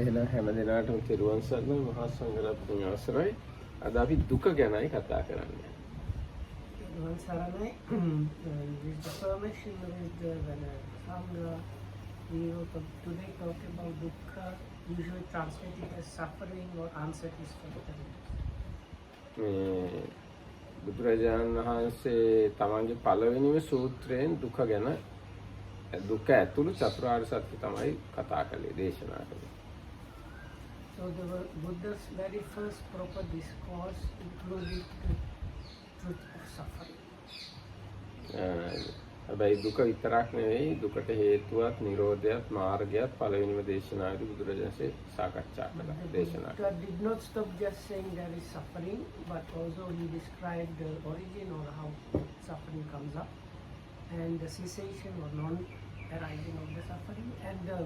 එහෙනම් හැම දිනකටම තිරුවන් සරණයි මහා සංඝරත්නයේ අවසරයි. අද අපි දුක ගැනයි කතා කරන්නේ. Tiruvan Saranai, with the permission with the Sangha, we will today talk about dukkha, usually translated as suffering or unsatisfactoriness. මේ බුදුරජාණන් වහන්සේ තමන්ගේ පළවෙනිම සූත්‍රයෙන් දුක ගැන දුක ඇතුළු චතුරාර්ය සත්‍ය තමයි කතා කළේ දේශනා කළේ. So the Buddha's very first proper discourse included the truth of suffering. හැබැයි දුක විතරක් නෙවෙයි දුකට හේතුවත් නිරෝධයත් මාර්ගයත් පළවෙනිම දේශනාවේදී බුදුරජාණන්සේ සාකච්ඡා කළා දේශනා. Buddha did not stop just saying there is suffering, but also he described the origin or how suffering comes up and the cessation or non-arising of the suffering and the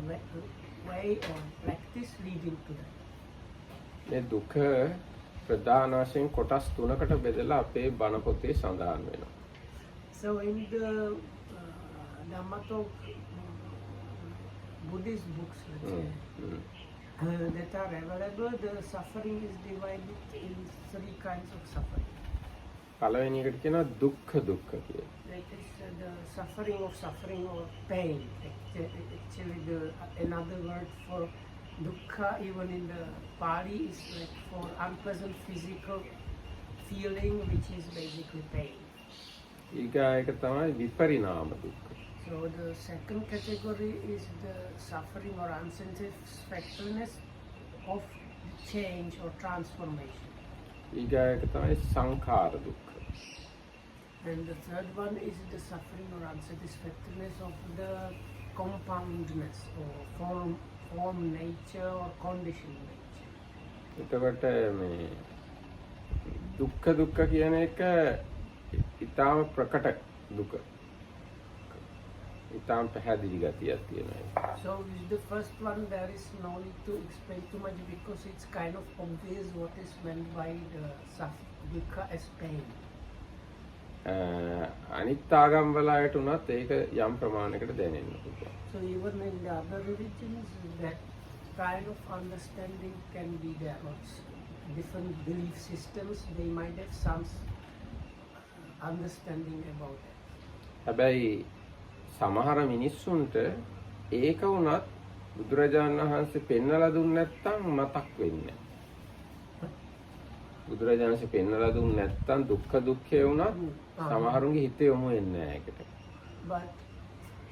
way or practice leading to that. මේ දුක ප්‍රධාන වශයෙන් කොටස් තුනකට බෙදලා අපේ බණ පොතේ සඳහන් වෙනවා. So in the Dhammatalk Buddhist books that are available, the suffering is divided in three kinds of suffering. පළවෙනි එකට කියනවා දුක්ඛ දුක්ඛ කියලා. That is the suffering or pain. Actually, another word for dukkha, even in the Pali, is like for unpleasant physical feeling, which is basically pain. ඊගායක තමයි විපරිණාම දුක්ඛ. So the second category is the suffering or unsatisfactoriness of change or transformation. ඊගායක තමයි සංඛාර දුක්ඛ. And the third one is the suffering or unsatisfactoriness of the compoundness or form nature or condition nature. එතකොට මේ දුක්ඛ දුක්ඛ කියන එක ඊටාම ප්‍රකට දුක. ඊටාම පැහැදිලි ගතියක් තියෙනවා. So with the first one there is no need to explain too much because it's kind of obvious what is meant by the dukkha as pain. අනිත් ආගම් වල අයට උනත් ඒක යම් ප්‍රමාණයකට දැනෙන්න පුළුවන්. So even in the other religions that kind of understanding can be there. Different belief systems, they might have some understanding about it. හැබැයි සමහර මිනිස්සුන්ට ඒක වුණත් බුදුරජාණන් වහන්සේ පෙන්වලා දුන්නේ නැත්නම් මතක් වෙන්නේ නැහැ. බුදුරජාණන් වහන්සේ පෙන්වලා දුන්නේ නැත්නම් දුක්ඛ දුක්ඛය වුණත් සමහරුන්ගේ හිතේ යොමු වෙන්නේ නැහැ ඒකට. But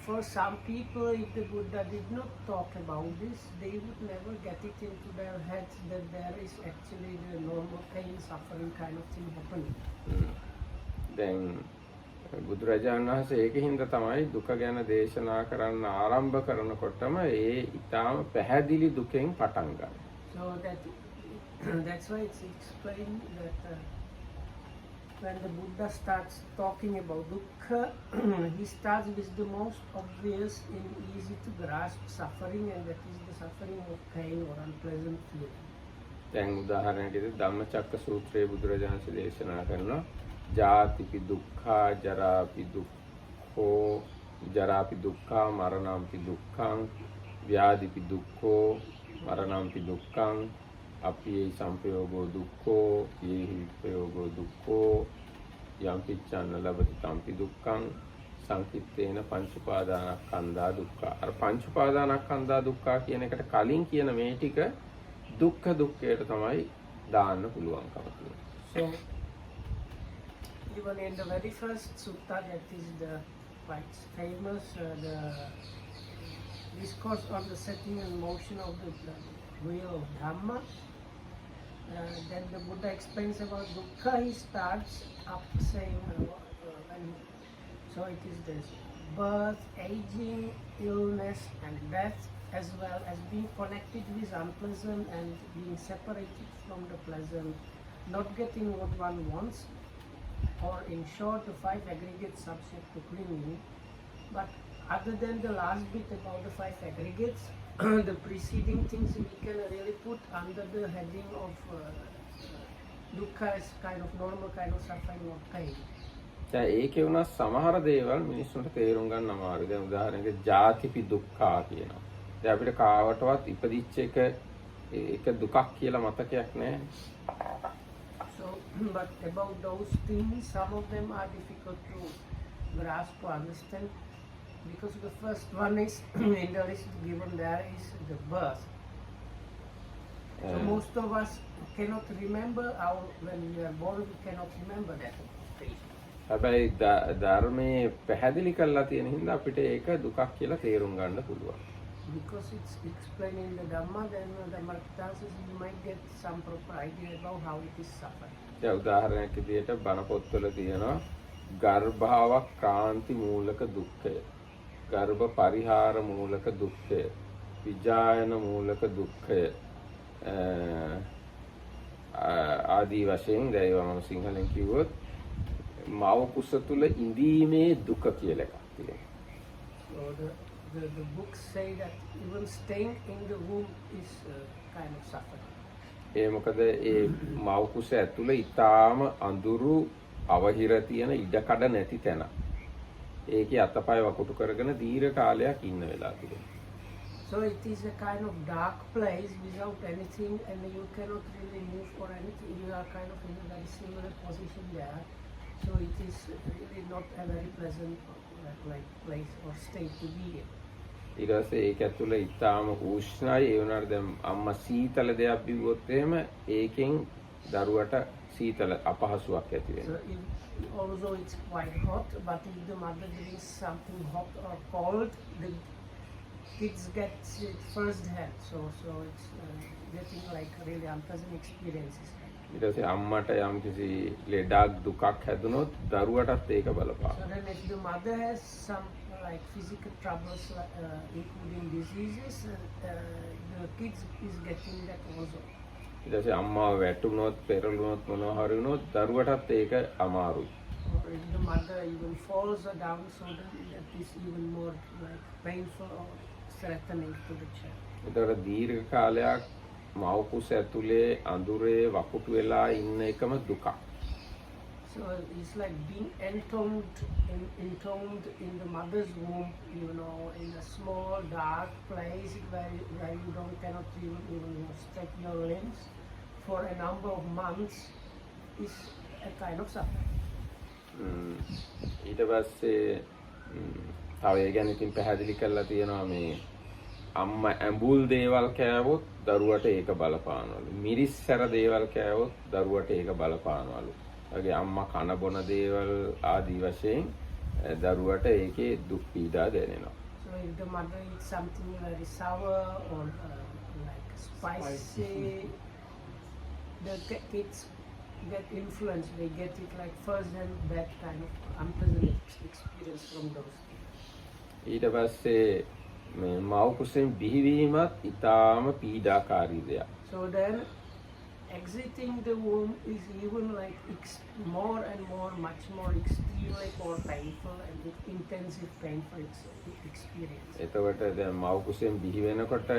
for some people, if the Buddha did not talk about this, they would never get it into their heads that there is actually the normal pain, suffering kind of thing happening. දැන් බුදුරජාණන් වහන්සේ ඒකින්ද තමයි දුක ගැන දේශනා කරන්න ආරම්භ කරනකොටම ඒ ඊටාම පැහැදිලි දුකෙන් පටන් ගන්නවා. So that's why it's explained that when the Buddha starts talking about dukkha, he starts with the most obvious and easy to grasp suffering, and that is the suffering of pain or unpleasant feeling. දැන් උදාහරණයකට ධම්මචක්ක සූත්‍රයේ බුදුරජාණන් වහන්සේ දේශනා කරනවා ජාතිපි දුක්ඛා ජරාපි දුක්ඛෝ ජරාපි දුක්ඛා මරණම්පි දුක්ඛං ව්‍යාධිපි දුක්ඛෝ මරණම්පි දුක්ඛං අප්පියේ සංපයෝගෝ දුක්ඛෝ යේහි විපයෝගෝ දුක්ඛෝ යම් පිච්ඡන්න ලබති තම්පි දුක්ඛං සංකිට්ඨේන පංච උපාදානස්කන්ධා දුක්ඛ. අර පංච උපාදානස්කන්ධා දුක්ඛ කියන එකට කලින් කියන මේ ටික දුක්ඛ දුක්ඛයට තමයි දාන්න පුළුවන්කම තියෙන්නේ. So even in the very first sutta, that is the quite famous the discourse on the setting and motion of the wheel of Dhamma, then the Buddha explains about dukkha. He starts up saying so it is this birth, aging, illness and death, as well as being connected with unpleasant and being separated from the pleasant, not getting what one wants, or in short the five aggregates subject to clinging. But other than the last bit about the five aggregates, the preceding things we can really put under the heading of dukkha as kind of normal kind of suffering or pain. දැන් ඒකේ වුණා සමහර දේවල් මිනිස්සුන්ට තේරුම් ගන්න අමාරුයි. දැන් උදාහරණයකට ජාතිපි දුක්ඛා කියනවා. දැන් අපිට කාවටවත් ඉපදිච්ච එක ඒක දුකක් කියලා මතකයක් නැහැ. So, but about those things, some of them are difficult to grasp, to understand, because the first one is in the list given there is the birth. So most of us cannot remember when we are born, we cannot remember that phase. හැබැයි ධර්මයේ පැහැදිලි කරලා තියෙන හින්දා අපිට ඒක දුකක් කියලා තේරුම් ගන්න පුළුවන්. Because it's explained in the Dhamma, then the Markitansis, you might get some proper idea about how it is suffered. දැන් උදාහරණයක් විදිහට බණ පොත්වල තියෙනවා ගර්භාව ක්‍රාන්ති මූලක දුක්ඛය, ගර්භ පරිහාර මූලක දුක්ඛය, විජායන මූලක දුක්ඛය ආදී වශයෙන් දැන් මම සිංහලෙන් කිව්වොත් මව කුස තුල ඉඳීමේ දුක කියලා එකක් තියෙනවා. So the books say that even staying in the womb is kind of suffering. ඒ මොකද ඒ මව කුස ඇතුළේ ඊටාම අඳුරු අවහිර තියෙන ඉඩකඩ නැති තැන. ඒකේ අතපය වකුටු කරගෙන දීර්ඝ කාලයක් ඉන්න වෙලා තිබෙනවා. So it is a kind of dark place without anything, and you cannot really move or anything. You are kind of in a very similar position there. So it is really not a very pleasant like place or state to be in. ඊට පස්සේ ඒක ඇතුළේ ඊටාම උෂ්ණයි. ඒ වුණාට දැන් අම්මා සීතල දෙයක් බිව්වොත් එහෙම ඒකෙන් දරුවට සීතල අපහසුයක් ඇති වෙනවා. So although it's quite hot, but if the mother gives something hot or cold, the kids get it first hand. So it's getting like really unpleasant experiences. ඊට පස්සේ අම්මට යම්කිසි ලෙඩක් දුකක් හැදුනොත් දරුවටත් ඒක බලපාන. So then if the mother has some like physical troubles, including diseases, the kids is getting that also. ඊට පස්සේ අම්මාව වැටුනොත් පෙරළුනොත් මොනවා හරි වුණොත් දරුවටත් ඒක අමාරුයි. Or if the mother even falls down, so then that is even more like painful or threatening to the child. ඒතර දීර්ඝ කාලයක් මව කුස ඇතුලේ අඳුරේ වකුටු වෙලා ඉන්න එකම දුකක්. So it's like being entombed in the mother's womb, in a small dark place where you cannot even stretch your limbs for a number of months is a kind of suffering. ඊට පස්සේ තව ඒ ගැන ඉතින් පැහැදිලි කරලා තියෙනවා මේ අම්මා ඇඹුල් දේවල් කෑවොත් දරුවට ඒක බලපානවලු. මිරිස්සර දේවල් කෑවොත් දරුවට ඒක බලපානවලු. වගේ අම්මා කන බොන දේවල් ආදී වශයෙන් දරුවට ඒකේ දුක් පීඩා දැනෙනවා. So if the mother eats something very sour or like spicy, the kids get influenced. They get it like first and that kind of unpleasant experience from those things. ඊට පස්සේ මේ මව කුසෙන් බිහිවීමත් ඊටාම පීඩාකාරී දෙයක්. So then exiting the womb is even like more and more, much more extremely more painful and intensive painful experience. එතකොට දැන් මව කුසෙන් බිහි වෙනකොට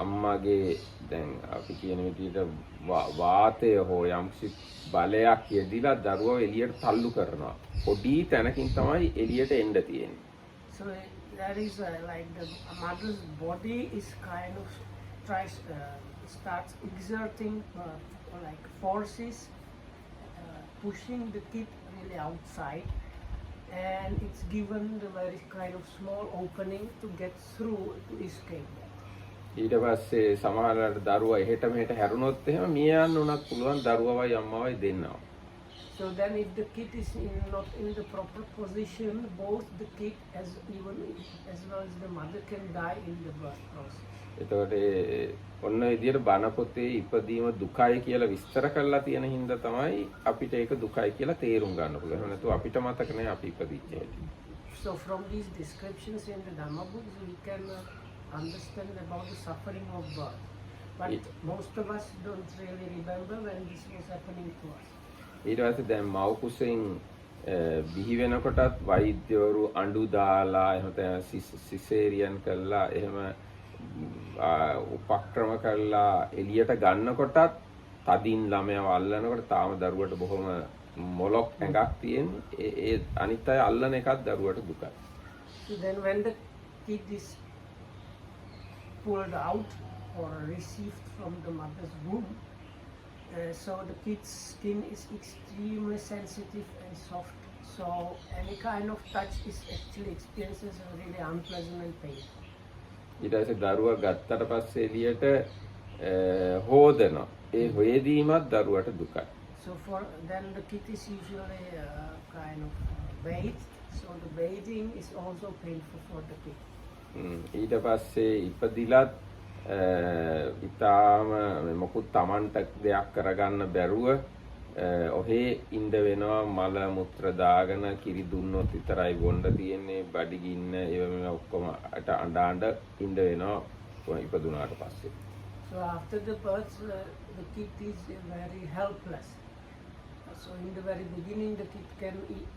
අම්මාගේ දැන් අපි කියන විදිහට වාතය හෝ යම්කිසි බලයක් යෙදිලා දරුවව එළියට තල්ලු කරනවා. පොඩි තැනකින් තමයි එළියට එන්න තියෙන්නේ. So there is like the mother's body is kind of starts exerting like forces, pushing the kid really outside, and it's given the very kind of small opening to get through to escape that. ඊට පස්සේ සමහරවිට දරුවා එහෙට මෙහෙට හැරුණොත් එහෙම මිය යන්න උනත් පුළුවන් දරුවවයි අම්මවයි දෙන්නව. So then if the kid is not in the proper position, both the kid as well as the mother can die in the birth process. එතකොට ඔන්න විදියට බණ පොතේ ඉපදීම දුකයි කියලා විස්තර කරලා තියෙන හින්දා තමයි අපිට ඒක දුකයි කියලා තේරුම් ගන්න පුළුවන්. එහෙම නැතුව අපිට මතක නැහැ අපි ඉපදිච්ච හැටි. So from these descriptions in the Dhamma books, we can understand about the suffering of birth. But most of us don't really remember when this was happening to us. ඊට පස්සේ දැන් මව් කුසෙන් බිහි වෙනකොටත් වෛද්‍යවරු අඬු දාලා එහෙම සිසේරියන් කළා එහෙම උපක්‍රම කළා එළියට ගන්නකොටත් තදින් ළමයාව අල්ලනකොට තාම දරුවට බොහොම මොලොක් එකක් තියෙන ඒ අනිත් අය අල්ලන එකත් දරුවට දුකයි. So then when the kid is pulled out, or received from the mother's womb. So the kid's skin is extremely sensitive and soft. So any kind of touch is actually experiences a really unpleasant and painful. ඊට පස්සේ දරුවා ගත්තට පස්සේ එළියට හොදනවා. ඒ හොයදීමත් දරුවට දුකයි. So for then the kid is usually kind of bathed. So the bathing is also painful for the kid. ඊට පස්සේ ඉපදිලත් ඉතාලම මොකුත් Tamanට දෙයක් කරගන්න බැරුව ඔහේ ඉඳ වෙනවා මල මුත්‍ර දාගෙන කිරි දුන්නොත් විතරයි බොන්න තියෙන්නේ බඩගින්න ඒව මේ ඔක්කොම අඬ ඉඳ වෙනවා ඉපදුනාට පස්සේ. So after the birth the kid is very helpless. So in the very beginning the kid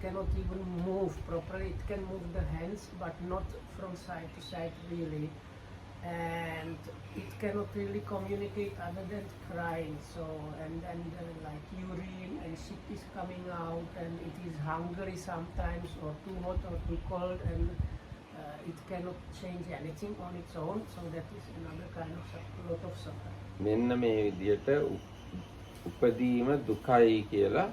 cannot even move properly. It can move the hands but not from side to side really. And it cannot really communicate other than crying. So and then like urine and shit is coming out and it is hungry sometimes or too hot or too cold and it cannot change anything on its own. So that is another kind of lot of suffering. මෙන්න මේ විදියට උපදීම දුකයි කියලා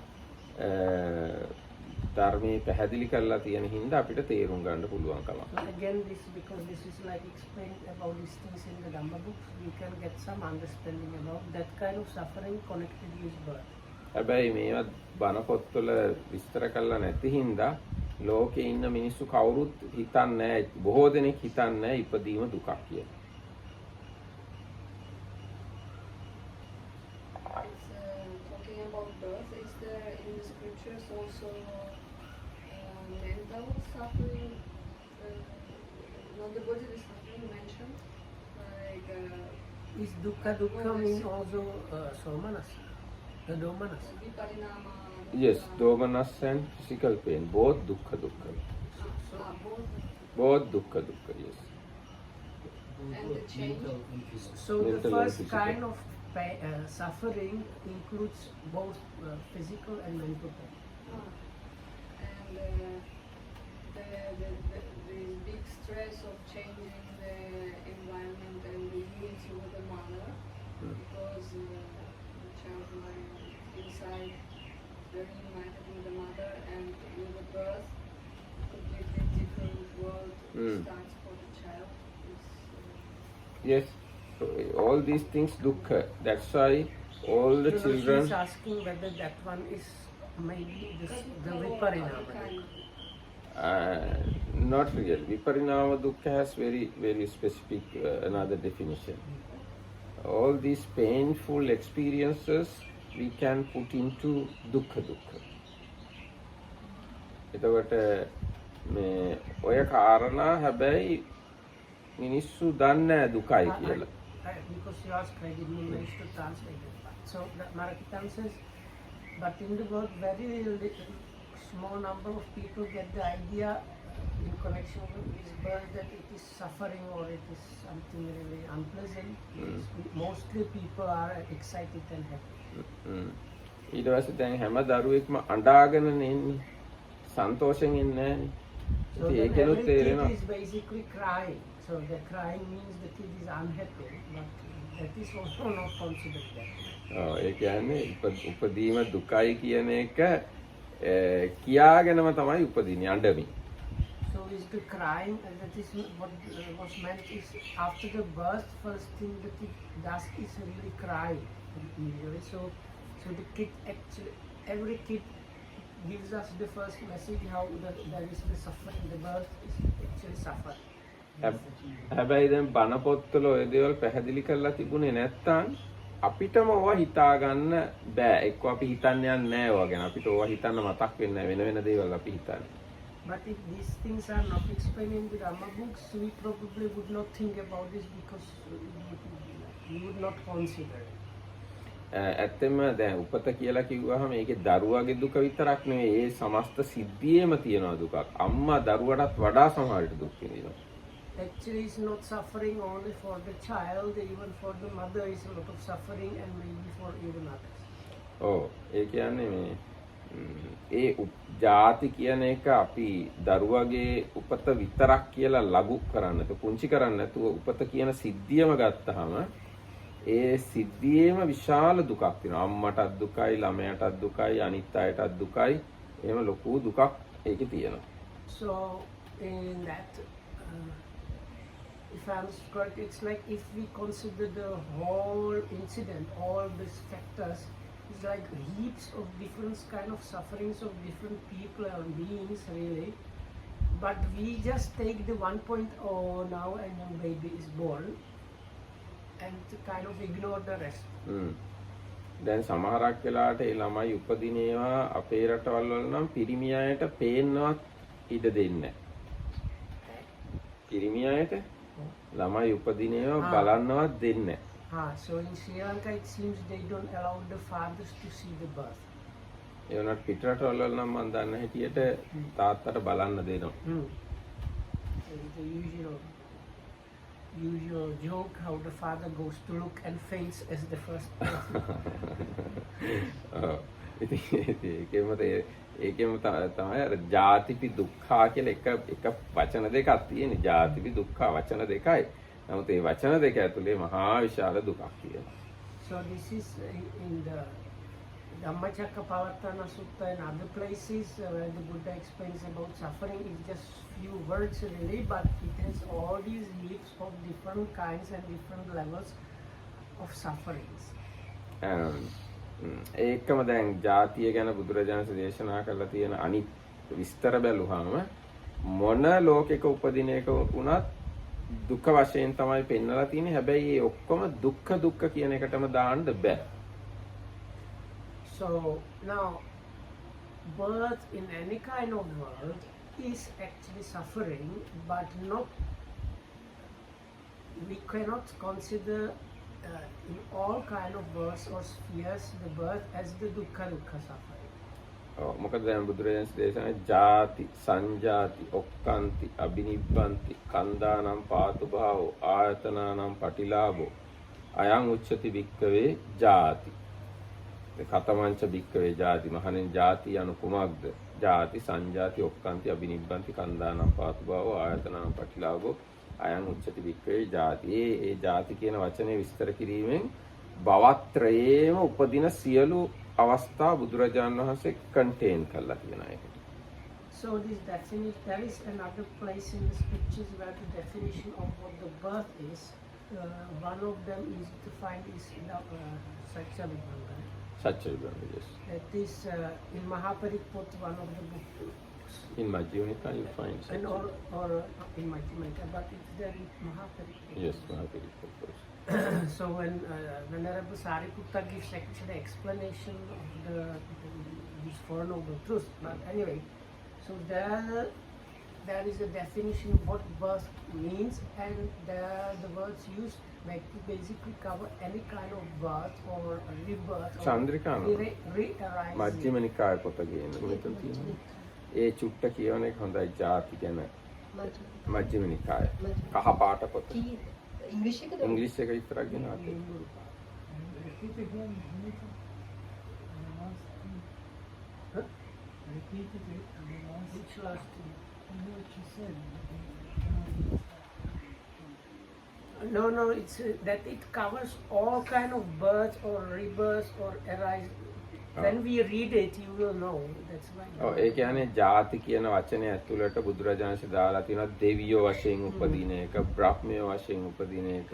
ධර්මයේ පැහැදිලි කරලා තියෙන හින්දා අපිට තේරුම් ගන්න පුළුවන්කම. So again because this is like explained about these things in the Dhamma books, we can get some understanding about that kind of suffering connected with birth. හැබැයි මේවා බණ පොත්වල විස්තර කරලා නැති හින්දා ලෝකේ ඉන්න මිනිස්සු කවුරුත් හිතන්නේ නැහැ බොහෝ දෙනෙක් හිතන්නේ නැහැ ඉපදීම දුකක් කියලා. Talking about birth, is there in the scriptures also mental suffering, not the bodily suffering mentioned, like Is dukkha mean also somanasa? The domanasa? viparinama? Yes, domanas and physical pain, both dukkha. Both dukkha, yes. And the change? So the first kind of suffering includes both physical and mental pain. And the big stress of changing the environment and the unity with the mother, because the child might inside very united with the mother, and with the birth, completely different world starts for the child. Yes, so all these things dukkha. That's why all the So children. she's asking whether that one is maybe the viparinama. Not real. Viparinama dukkha has very specific another definition. All these painful experiences we can put into dukkha. එතකොට මේ ඔය කාරණා හැබැයි මිනිස්සු දන්නේ දුකයි කියලා. Because you asked, I didn't manage to translate it. So Marakitan says, but in the world, very small number of people get the idea in connection with this birth that it is suffering or it is something really unpleasant. Mostly people are excited and happy. ඊට පස්සේ දැන් හැම දරුවෙක්ම අඬාගෙන ඉන්නේ. සන්තෝෂෙන් ඉන්නේ නැහැ. So then every kid is basically crying. So the crying means the kid is unhappy, but that is also not considered that. ඒ කියන්නේ උපදීම දුකයි කියන එක කියාගෙනම තමයි උපදින්නේ අඬමින්. So is the crying, that is what was meant is after the birth, first thing the kid does is really cry usually. So the kid actually, every kid gives us the first message how there is the suffering, the birth is actually suffering. හැබැයි දැන් බණ පොත්වල ඔය දේවල් පැහැදිලි කරලා තිබුණේ නැත්තම් අපිටම ඕවා හිතා ගන්න බෑ. එක්ක අපි හිතන්න යන්නේ නැහැ ඕවා ගැන. අපිට ඕවා හිතන්න මතක් වෙන්නේ නැහැ වෙන දේවල් අපි හිතන්නේ. But if these things are not explained in the Dhamma books, we probably would not think about this because we would not consider it. ඇත්තම දැන් උපත කියලා කිව්වහම ඒකේ දරුවාගේ දුක විතරක් නෙවෙයි ඒ සමස්ත සිද්ධියේම තියෙනවා දුකක්. අම්මා දරුවටත් වඩා සමහර විට දුක් විඳිනවා. Actually, it's not suffering only for the child, even for the mother is a lot of suffering and maybe for even others. ඔව් ඒ කියන්නේ මේ ඒ ජාති කියන එක අපි දරුවගේ උපත විතරක් කියලා ලඝු කරන්න. පුංචි කරන්න නැතුව උපත කියන සිද්ධියම ගත්තාම ඒ සිද්ධියේම විශාල දුකක් තියෙනවා. අම්මටත් දුකයි, ළමයාටත් දුකයි, අනිත් අයටත් දුකයි. එහෙම ලොකු දුකක් ඒකේ තියෙනවා. So in that, if I'm correct, it's like if we consider the whole incident, all these factors, it's like heaps of different kind of sufferings of different people and beings, really. But we just take the 1.0 now and then baby is born and kind of ignore the rest. දැන් සමහරක් වෙලාවට ඒ ළමයි උපදින ඒවා අපේ රටවල් වල නම් පිරිමි අයට පේන්නවත් ඉඩ දෙන්නේ නැහැ. පිරිමි අයට ළමයි උපදින ඒවා බලන්නවත් දෙන්නේ නැහැ. So in Sri Lanka it seems they don't allow the fathers to see the birth. ඒ වුණාට පිට රටවල් වල නම් මම දන්න හැටියට තාත්තට බලන්න දෙනවා. The usual joke how the father goes to look and faints as the first person. ඒකෙම තමයි අර ජාතිපි දුක්ඛා කියලා එක වචන දෙකක් තියෙන්නේ. ජාතිපි දුක්ඛා වචන දෙකයි. නමුත් ඒ වචන දෙක ඇතුලේ මහා විශාල දුකක් තියෙනවා. So this is in the Dhammacakkappavattana Sutta and other places where the Buddha explains about suffering. It's just few words really, but it has all these heaps of different kinds and different levels of sufferings. ඒකම දැන් ජාතිය ගැන බුදුරජාණන් දේශනා කරලා තියෙන අනිත් විස්තර බැලුවාම මොන ලෝකෙක උපදින එක වුණත් දුක වශයෙන් තමයි පෙන්නලා තියෙන්නේ. හැබැයි ඒ ඔක්කොම දුක්ඛ කියන එකටම දාන්න බෑ. So now birth in any kind of world is actually suffering, but not, we cannot consider in all kind of worlds or spheres the birth as the dukkha suffering. මොකද දැන් බුදුරජාණන් දේශනා ජාති සංජාති ඔක්කාන්ති අබිනිබ්බන්ති කන්දානම් පාතු භාවෝ ආයතනානම් පටිලාභෝ අයං උච්චති වික්කවේ ජාති. කතමංච භික්කවේ ජාති මහණෙනි ජාති යනු කුමක්ද? ජාති සංජාති ඔක්කාන්ති අබිනිබ්බන්ති කන්දානම් පාතු භාවෝ ආයතනානම් පටිලාභෝ අයං උච්චති භික්කවේ ජාති. ඒ ජාති කියන වචනේ විස්තර කිරීමෙන් භවත්‍රයේම උපදින සියලු අවස්ථා බුදුරජාණන් වහන්සේ කන්ටේන් කරලා තියෙනවා ඒකට. So this definition, there is another place in the scriptures where the definition of what the birth is. One of them is to find is Satcharibanga. Satcharibanga, yes. That is in Mahaparikpot, one of the books. In Majjhima Nikaya you find and or in Majjhima Nikaya, but it's there in Mahaparikpot. Yes, Mahaparikpot. So when Venerable Sariputta gives actually explanation of these Four Noble Truths, but anyway, so there is a definition of what birth means, and the words used basically cover any kind of birth or rebirth or re-arising. Majjhima Nikaya පොත කියන මෙතන තියෙනවා. ඒ චුට්ට කියවන එක හොඳයි ජාති ගැන. Majjhima Nikaya. කහ පාට පොත. English එක ඉංග්‍රීසි එක විතරක් ගෙනාවා. Which last thing? No, it's that it covers all kind of birth or rebirth or arise. When we read it, you will know. That's why. ඔව් ඒ කියන්නේ ජාති කියන වචනේ ඇතුළට බුදුරජාණන්සේ දාලා තියෙනවා දෙවියෝ වශයෙන් උපදින එක, බ්‍රහ්මයෝ වශයෙන් උපදින එක,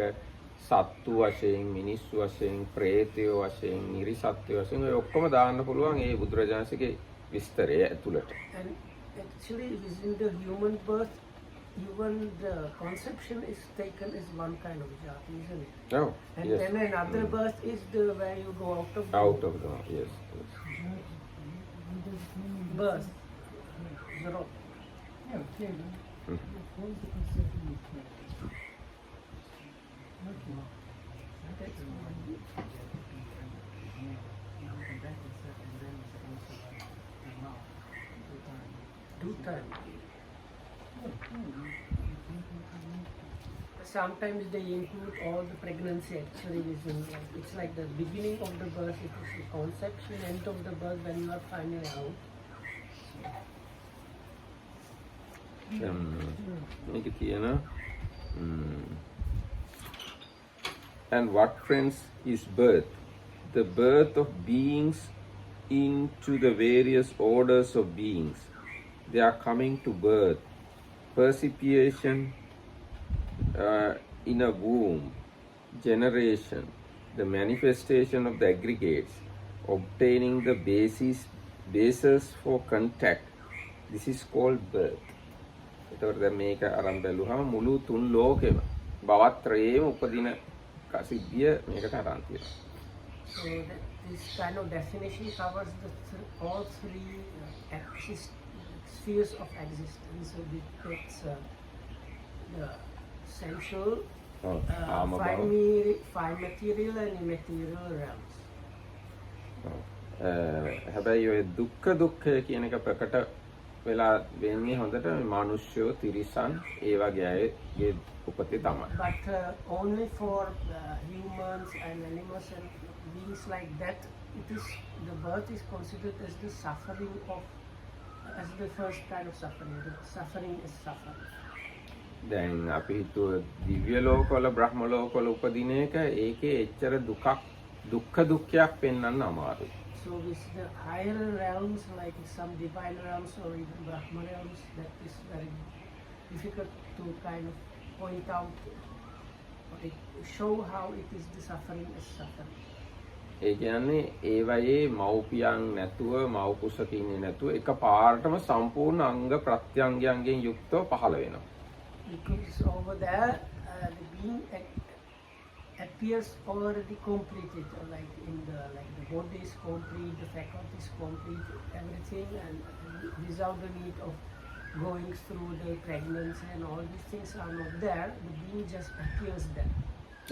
සත්තු වශයෙන්, මිනිස්සු වශයෙන්, ප්‍රේතයෝ වශයෙන්, නිරිසත්ත්වයෝ වශයෙන් ඔය ඔක්කොම දාන්න පුළුවන් ඒ බුදුරජාණන්සේගේ විස්තරය ඇතුළට. And actually, within the human birth, even the conception is taken as one kind of jati, isn't it? Oh, and yes. then another birth is the where you go out of the yes. birth. Zero. Two times. Sometimes they include all the pregnancy actually within life. It's like the beginning of the birth, it is the conception, end of the birth when you are finally out. මේක තියෙන And what, friends, is birth? The birth of beings into the various orders of beings. They are coming to birth. Perseveration in a womb, generation, the manifestation of the aggregates, obtaining the basis for contact. This is called birth. එතකොට දැන් මේක අරන් බැලුවහම මුළු තුන් ලෝකෙම භවත්‍රයේම උපදින සිද්ධිය මේකට අරන් තියෙනවා. So this kind of definition covers all three spheres of existence. So it takes the sensual, fine material and immaterial realms. හැබැයි ඔය දුක්ඛය කියන එක ප්‍රකට වෙලා වෙන්නේ හොඳට මිනිස්සු තිරිසන් ඒ වගේ අයගේ උපතේ තමයි. But only for humans and animals and beings like that, the birth is considered as the suffering as the first kind of suffering. The suffering is suffering. දැන් අපි හිතුව දිව්‍ය ලෝකවල බ්‍රහ්ම ලෝකවල උපදින එක ඒකේ එච්චර දුක්ඛයක් පෙන්වන්න අමාරුයි. So with the higher realms, like some divine realms or even Brahma realms, that is very difficult to kind of point out or show how it is the suffering as suffering. ඒ කියන්නේ ඒවයේ මව්පියන් නැතුව මව්කුසක ඉන්නේ නැතුව එක පාරටම සම්පූර්ණ අංග ප්‍රත්‍යංගයන්ගෙන් යුක්තව පහළ වෙනවා. Because over there, the being appears already completed, like the body is complete, the faculty is complete, everything, and without the need of going through the pregnancy and all these things are not there. The being just appears there.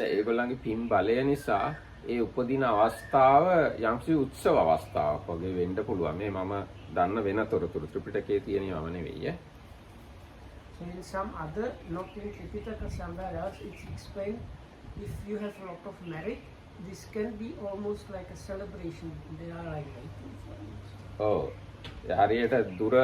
ඒගොල්ලන්ගේ පින් බලය නිසා ඒ උපදින අවස්ථාව යම්සි උත්සව අවස්ථාවක් වගේ වෙන්න පුළුවන්. මේ මම දන්න වෙන තොරතුරු ත්‍රිපිටකයේ තියෙනවම නෙවෙයි. So in some other, not in Tripitaka, somewhere else, it's explained. If you have a lot of merit, this can be almost like a celebration. They are like waiting for you. ඔව්. හරියට දුර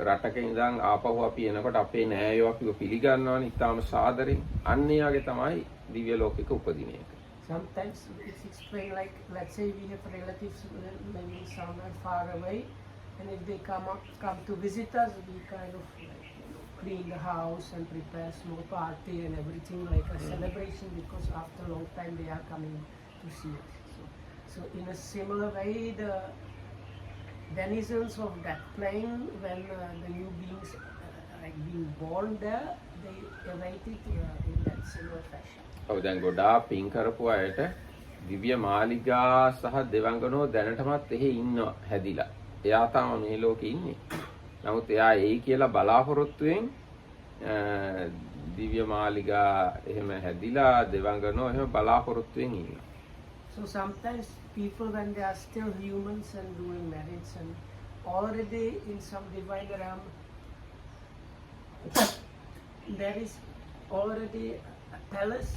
රටක ඉඳන් ආපහු අපි එනකොට අපේ නෑයෝ අපිව පිළිගන්නවනේ ඉතාලම සාදරෙන්. අන්න ඒ වගේ තමයි දිව්‍ය ලෝකෙක උපදින එක. Sometimes it's explained like, let's say we have relatives maybe somewhere far away, and if they come to visit us, we kind of clean the house and prepare small party and everything like a celebration, because after a long time they are coming to see us. So in a similar way, the denizens of that plane, when the new beings like being born there, they await it in that similar fashion. ඔව් දැන් ගොඩාක් පින් කරපු අයට දිව්‍ය මාලිගා සහ දෙවංගනෝ දැනටමත් එහෙ ඉන්නවා හැදිලා. එයා තාම මේ ලෝකේ ඉන්නේ. නමුත් එයා එයි කියලා බලාපොරොත්තුෙන් දිව්‍ය මාලිගා එහෙම හැදිලා දෙවංගනෝ එහෙම බලාපොරොත්තුෙන් ඉන්නවා. So sometimes people, when they are still humans and doing marriage and already in some divine realm, there is already a palace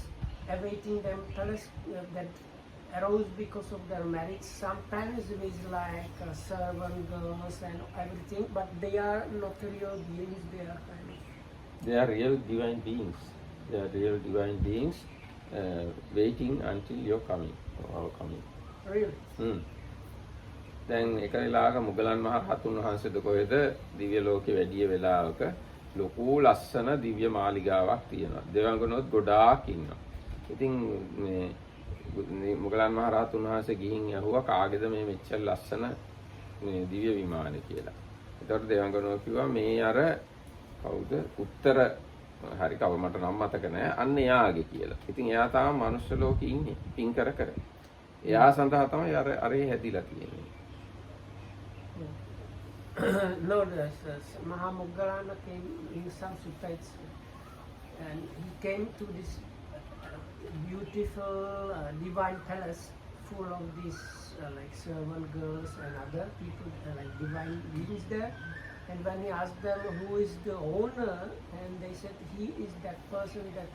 awaiting them, palace that arose because of their marriage. Sometimes it is like servant girls and everything, but they are not real beings. They are kind of. They are real divine beings. They are real divine beings waiting until your coming, or our coming. Really? දැන් එක වෙලාවක මුගලන් මහ රහතුන් වහන්සේද කොහෙද දිව්‍ය ලෝකෙ වැඩි වෙලාවක ලොකු ලස්සන දිව්‍ය මාලිගාවක් තියෙනවා. දෙවඟනොත් ගොඩාක් ඉන්නවා. ඉතින් මේ මුගලන් මහ රහතුන් වහන්සේ ගිහින් ඇහුවා කාගේද මේ මෙච්චර ලස්සන මේ දිව්‍ය විමානය කියලා. ඒතකොට දෙවඟනෝ කිව්වා මේ අර කවුද උත්තර හරි කව මට නම් මතක නෑ අන්න එයාගේ කියලා. ඉතින් එයා තාම මනුස්ස ලෝකෙ ඉන්නේ පින් කර කර. එයා සඳහා තමයි අර හැදිලා තියෙන්නේ. No, Mahamoggallana came in some suttas, and he came to this beautiful divine palace full of these like servant girls and other people, like divine beings there. And when he asked them who is the owner, and they said he is that person that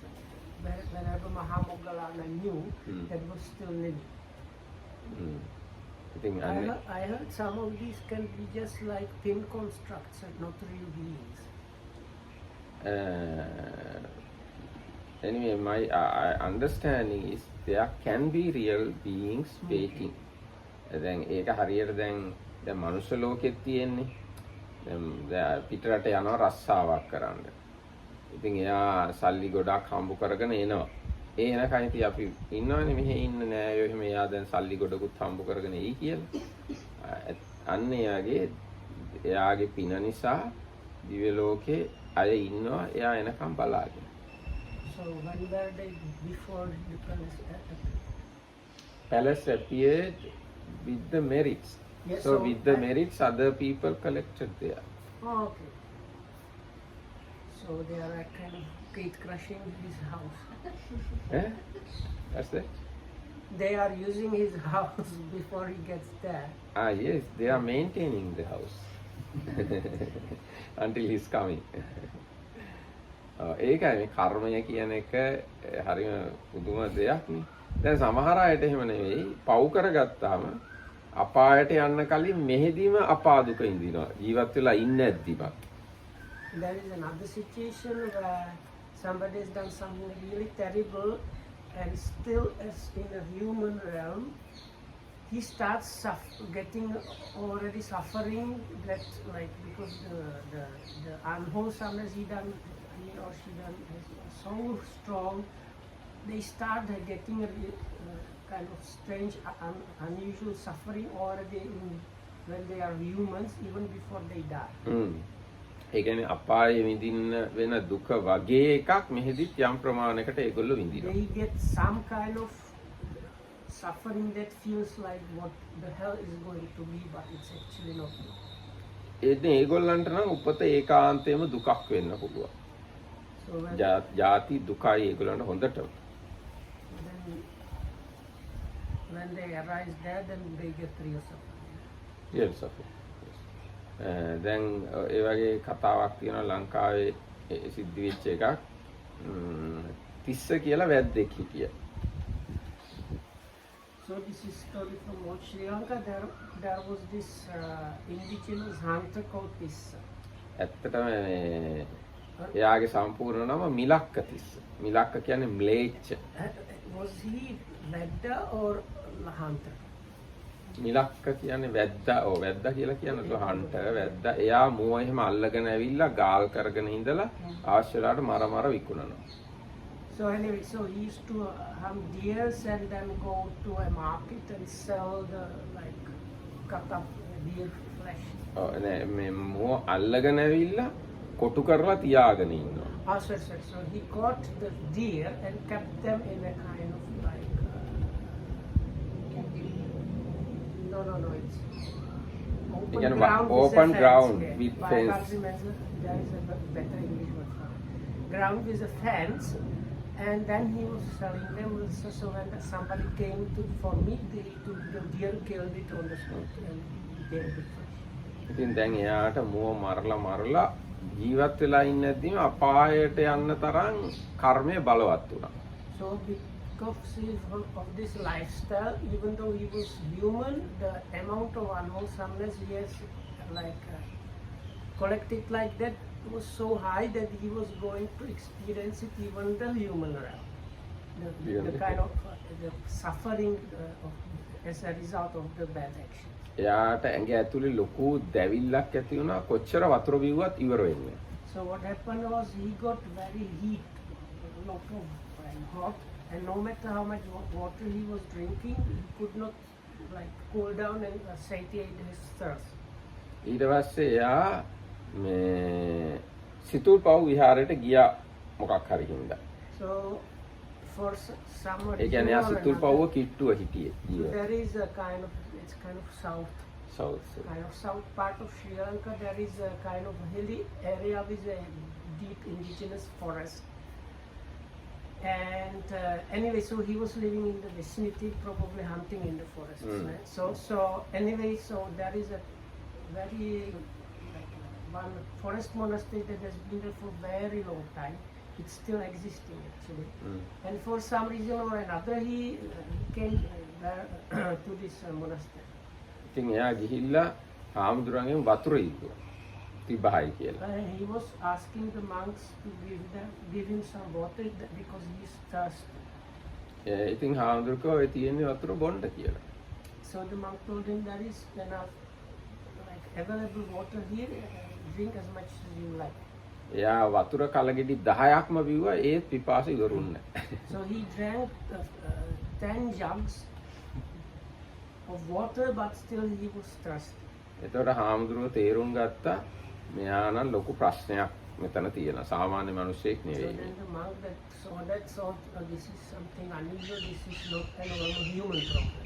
whenever Mahamoggallana knew that was still living. I heard some of these can be just like pin constructs and not real beings. anyway, my understanding is there can be real beings waiting. දැන් ඒක හරියට දැන් මනුෂ්‍ය ලෝකෙත් තියෙන්නේ. දැන් පිටරට යනවා රස්සාවක් කරන්න. ඉතින් එයා සල්ලි ගොඩක් හම්බ කරගෙන එනවා. ඒ එනකන් ඉතින් අපි ඉන්නවනේ මෙහෙ ඉන්න නෑ අය එහෙම එයා දැන් සල්ලි ගොඩකුත් හම්බ කරගෙන එයි කියලා. අන්න එයාගේ පින නිසා දිව්‍ය ලෝකේ අය ඉන්නවා එයා එනකන් බලාගෙන. So when were they before the palace appeared? Palace appeared with the merits. Yes, so with the merits other people collected there. Oh, okay. So they are kind of gate crushing his house. Eh? That's that? They are using his house before he gets there. Ah yes, they are maintaining the house until he's coming. ඒකයි මේ කර්මය කියන එක හරිම පුදුම දෙයක් නේ. දැන් සමහර අයට එහෙම නෙවෙයි පව් කරගත්තාම අපායට යන්න කලින් මෙහෙදීම අපාදුක ඉඳිනවා. ජීවත් වෙලා ඉන්නේ නැද්දිම. There is another situation where somebody has done something really terrible and still as in a human realm, he starts getting already suffering that like because the unwholesomeness he or she done is so strong, they start getting a kind of strange, unusual suffering already when they are humans, even before they die. ඒ කියන්නේ අපායේ විඳින්න වෙන දුක වගේ එකක් මෙහෙදිත් යම් ප්‍රමාණයකට ඒගොල්ලෝ විඳිනවා. They get some kind of suffering that feels like what the hell is going to be, but it's actually not. ඒගොල්ලන්ට නම් උපත ඒකාන්තයෙන්ම දුකක් වෙන්න පුළුවන්. So ජාති දුකයි ඒගොල්ලන්ට හොඳටම. when they arise there, then they get real suffering. Real suffering. දැන් ඒ වගේ කතාවක් තියෙනවා ලංකාවේ සිද්ධ වෙච්ච එකක්. තිස්ස කියලා වැද්දෙක් හිටියා. So this is story from old Sri Lanka. There was this indigenous hunter called Tissa. ඇත්තටම එයාගේ සම්පූර්ණ නම මිලක්ක තිස්ස. මිලක්ක කියන්නේ ම්ලේච්ඡ. Was he Vedda or hunter? මිලක්ක කියන්නේ වැද්දා. ඔව් වැද්දා කියලා කියන්නේ හන්ටර් වැද්දා. එයා මුව එහෙම අල්ලගෙන ඇවිල්ලා ගාල් කරගෙන ඉඳලා ආශ්‍රලාට මර විකුණනවා. So anyway, so he used to hunt deers and then go to a market and sell the like cut up deer flesh. ඔව් නේ මේ මුව අල්ලගෙන ඇවිල්ලා කොටු කරලා තියාගෙන ඉන්නවා. Oh, sorry. So he caught the deer and kept them in a kind of like no, it's open ground yeah. with But fence. I can't remember, there is a better English word for it. Ground with a fence, and then he was selling them. So when somebody came for meat, they took the deer, killed it on the spot, and gave it fresh. ඉතින් දැන් එයාට මුව මරලා ජීවත් වෙලා ඉන්නේදීම අපායට යන්න තරම් කර්මය බලවත් වුණා. So because of this lifestyle, even though he was human, the amount of unwholesomeness he has like collected like that was so high that he was going to experience it even the human realm. The kind of the suffering as a result of the bad action. එයාට ඇඟ ඇතුලේ ලොකු දැවිල්ලක් ඇති වුණා කොච්චර වතුර බිව්වත් ඉවර වෙන්නේ. So what happened was he got very heat, lot of hot, and no matter how much water he was drinking, he could not like cool down and satiate his thirst. ඊට පස්සේ එයා මේ සිතුල් පව් විහාරයට ගියා මොකක් හරි හින්දා. So for some A reason කියන්නේ එයා or සිතුල් another, පව්ව කිට්ටුව හිටියේ. there is a kind of south part of Sri Lanka. There is a kind of hilly area with a deep indigenous forest. And anyway, so he was living in the vicinity, probably hunting in the forest. Right? So anyway, so there is a very one forest monastery that has been there for very long time. It's still existing actually. And for some reason or another, he came there to this monastery. ඉතින් එයා ගිහිල්ලා හාමුදුරන්ගෙන් වතුර ඉල්ලුවා. තිබහයි කියලා. He was asking the monks to give him some water because he's thirsty. ඉතින් හාමුදුරුවෝ ඔය තියෙන්නේ වතුර බොන්න කියලා. So the monk told him there is enough like available water here. Drink as much as you like. එයා වතුර කලගෙඩි 10ක්ම බිව්වා ඒත් පිපාසය ඉවරුන්නේ නැහැ. So he drank 10 jugs of water, but still he was thirsty. එතකොට හාමුදුරුවෝ තේරුම් ගත්තා මෙයා නම් ලොකු ප්‍රශ්නයක් මෙතන තියෙනවා. සාමාන්‍ය මිනිස්සෙක් So නෙවෙයි. then the monk that thought this is something unusual. This is not a normal human problem.